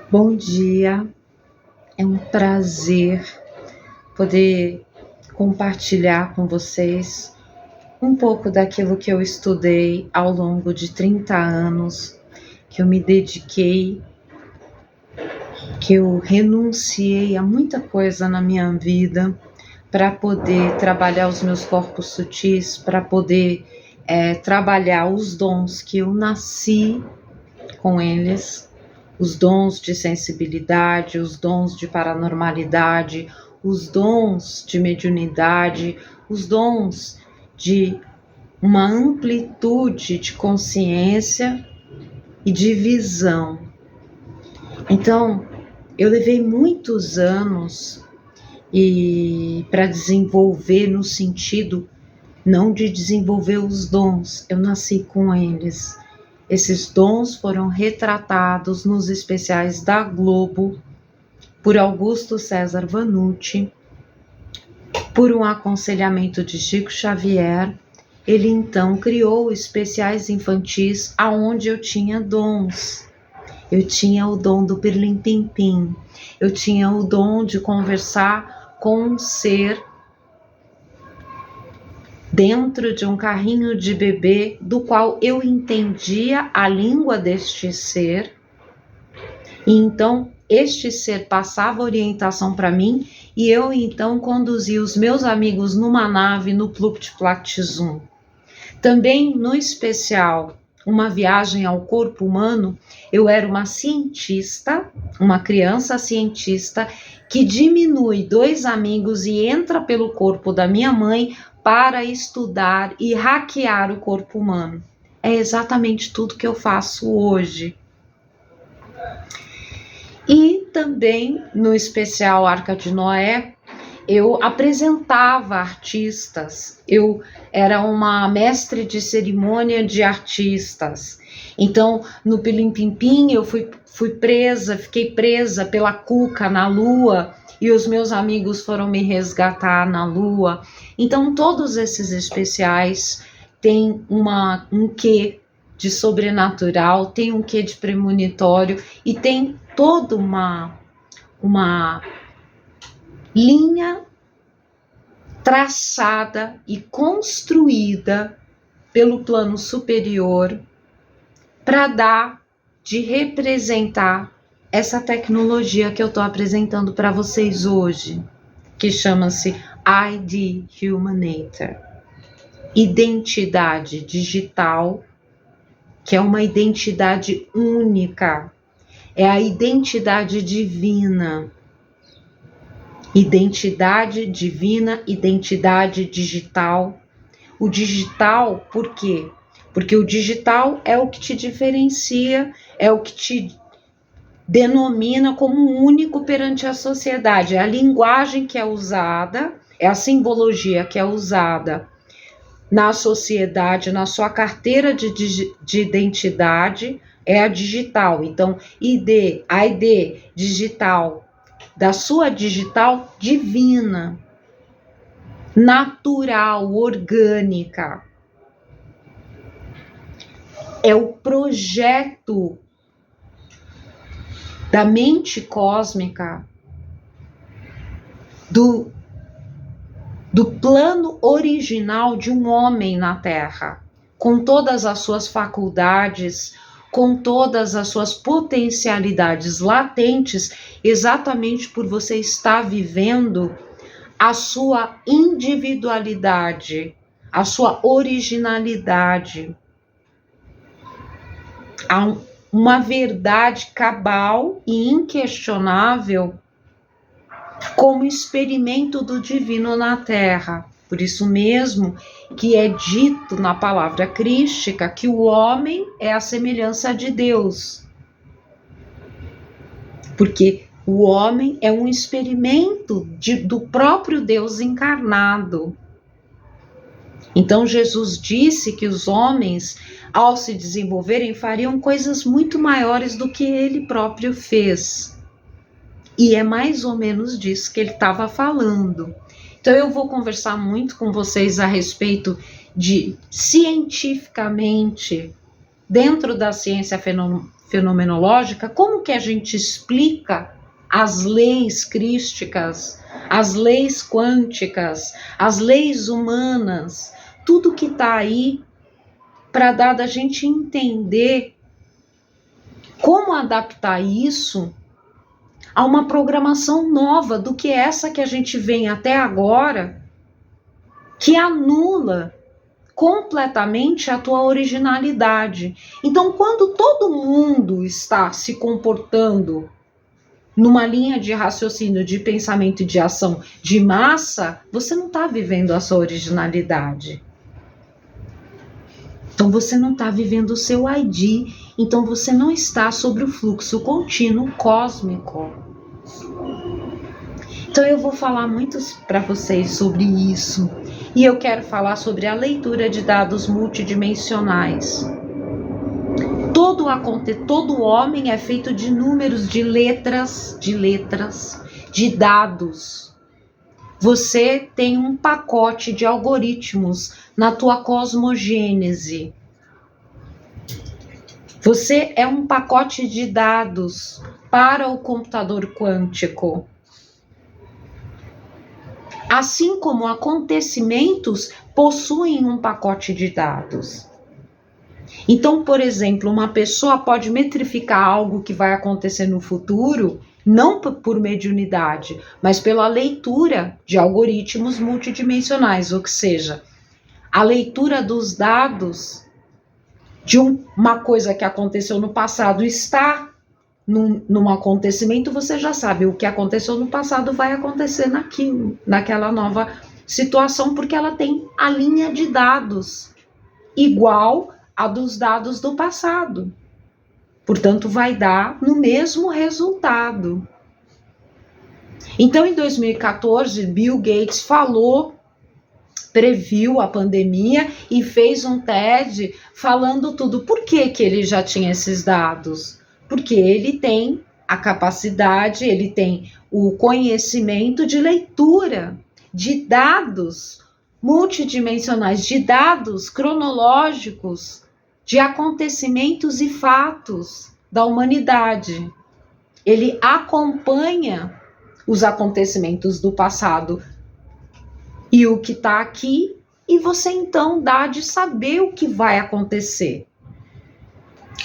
Bom dia, é um prazer poder compartilhar com vocês um pouco daquilo que eu estudei ao longo de 30 anos, que eu me dediquei, que eu renunciei a muita coisa na minha vida para poder trabalhar os meus corpos sutis, para poder trabalhar os dons que eu nasci com eles, os dons de sensibilidade, os dons de paranormalidade, os dons de mediunidade, os dons de uma amplitude de consciência e de visão. Então, eu levei muitos anos para desenvolver no sentido não de desenvolver os dons, eu nasci com eles. Esses dons foram retratados nos especiais da Globo por Augusto César Vanucci, por um aconselhamento de Chico Xavier. Ele então criou especiais infantis aonde eu tinha dons. Eu tinha o dom do pirlim-pim-pim, eu tinha o dom de conversar com um ser dentro de um carrinho de bebê, do qual eu entendia a língua deste ser, e então este ser passava orientação para mim, e eu então conduzia os meus amigos numa nave no Plukt-Plakt-Zum. Também no especial, uma viagem ao corpo humano, eu era uma cientista, uma criança cientista, que diminui 2 amigos e entra pelo corpo da minha mãe para estudar e hackear o corpo humano. É exatamente tudo que eu faço hoje. E também no especial Arca de Noé, eu apresentava artistas, eu era uma mestre de cerimônia de artistas. Então, no Pilim-Pim-Pim, eu fiquei presa pela Cuca na Lua, e os meus amigos foram me resgatar na Lua. Então, todos esses especiais têm um quê de sobrenatural, tem um quê de premonitório, e tem toda uma linha traçada e construída pelo plano superior para representar essa tecnologia que eu estou apresentando para vocês hoje, que chama-se ID Humanator, identidade digital, que é uma identidade única, é a identidade divina. Identidade divina, identidade digital. O digital, por quê? Porque o digital é o que te diferencia, é o que te denomina como único perante a sociedade. É a linguagem que é usada, é a simbologia que é usada na sociedade, na sua carteira de identidade, é a digital. Então, a ID digital, da sua digital divina, natural, orgânica. É o projeto da mente cósmica, do plano original de um homem na Terra, com todas as suas faculdades, com todas as suas potencialidades latentes, exatamente por você estar vivendo a sua individualidade, a sua originalidade. Há uma verdade cabal e inquestionável como experimento do divino na Terra. Por isso mesmo que é dito na palavra crística que o homem é a semelhança de Deus. Porque o homem é um experimento do próprio Deus encarnado. Então Jesus disse que os homens, ao se desenvolverem, fariam coisas muito maiores do que ele próprio fez. E é mais ou menos disso que ele estava falando. Então eu vou conversar muito com vocês a respeito de, cientificamente, dentro da ciência fenomenológica, como que a gente explica as leis crísticas, as leis quânticas, as leis humanas, tudo que está aí para dar da gente entender como adaptar isso a uma programação nova do que essa que a gente vem até agora, que anula completamente a tua originalidade. Então, quando todo mundo está se comportando numa linha de raciocínio, de pensamento e de ação de massa, você não está vivendo a sua originalidade. Então, você não está vivendo o seu ID. Então, você não está sobre o fluxo contínuo cósmico. Então, eu vou falar muito para vocês sobre isso. E eu quero falar sobre a leitura de dados multidimensionais. Todo homem é feito de números, de letras, de dados. Você tem um pacote de algoritmos na tua cosmogênese. Você é um pacote de dados para o computador quântico. Assim como acontecimentos possuem um pacote de dados. Então, por exemplo, uma pessoa pode metrificar algo que vai acontecer no futuro, não por mediunidade, mas pela leitura de algoritmos multidimensionais, ou seja, a leitura dos dados de uma coisa que aconteceu no passado está num acontecimento, você já sabe o que aconteceu no passado vai acontecer naquela nova situação, porque ela tem a linha de dados igual a dos dados do passado. Portanto, vai dar no mesmo resultado. Então, em 2014, Bill Gates previu a pandemia e fez um TED falando tudo. Por que ele já tinha esses dados? Porque ele tem a capacidade, ele tem o conhecimento de leitura de dados multidimensionais, de dados cronológicos, de acontecimentos e fatos da humanidade. Ele acompanha os acontecimentos do passado e o que está aqui, e você então dá de saber o que vai acontecer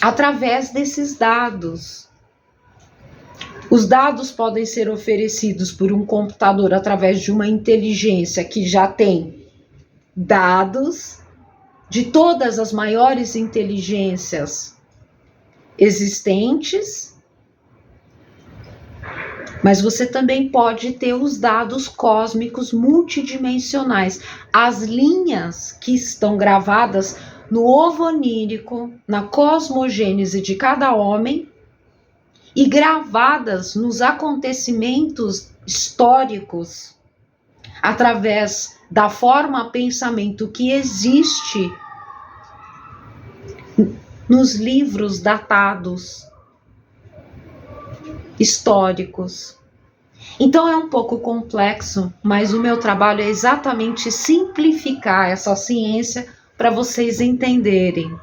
através desses dados. Os dados podem ser oferecidos por um computador através de uma inteligência que já tem dados de todas as maiores inteligências existentes, mas você também pode ter os dados cósmicos multidimensionais, as linhas que estão gravadas no ovo onírico, na cosmogênese de cada homem e gravadas nos acontecimentos históricos através da forma pensamento que existe nos livros datados históricos. Então é um pouco complexo, mas o meu trabalho é exatamente simplificar essa ciência para vocês entenderem.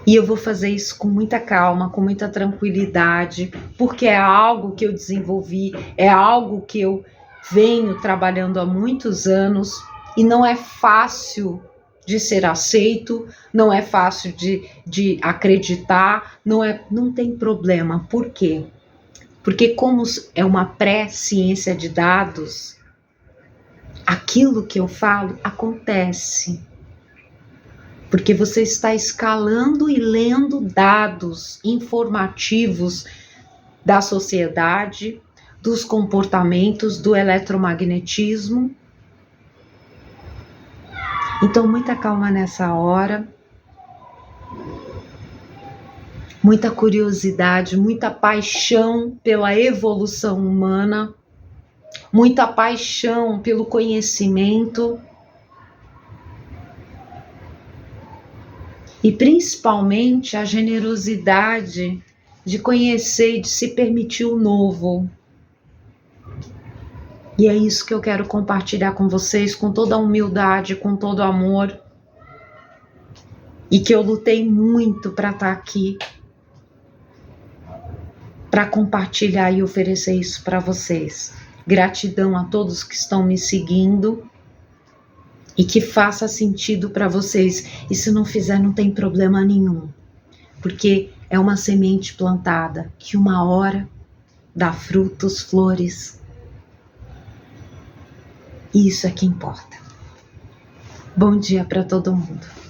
E eu vou fazer isso com muita calma, com muita tranquilidade, porque é algo que eu desenvolvi, é algo que eu venho trabalhando há muitos anos e não é fácil de ser aceito, não é fácil de acreditar, não tem problema. Por quê? Porque como é uma pré-ciência de dados, aquilo que eu falo acontece. Porque você está escalando e lendo dados informativos da sociedade, dos comportamentos, do eletromagnetismo. Então, muita calma nessa hora, muita curiosidade, muita paixão pela evolução humana, muita paixão pelo conhecimento e principalmente a generosidade de conhecer e de se permitir o novo. E é isso que eu quero compartilhar com vocês, com toda a humildade, com todo o amor. e que eu lutei muito para estar aqui, para compartilhar e oferecer isso para vocês. Gratidão a todos que estão me seguindo e que faça sentido para vocês. E se não fizer, não tem problema nenhum, porque é uma semente plantada que uma hora dá frutos, flores. E isso é que importa. Bom dia para todo mundo.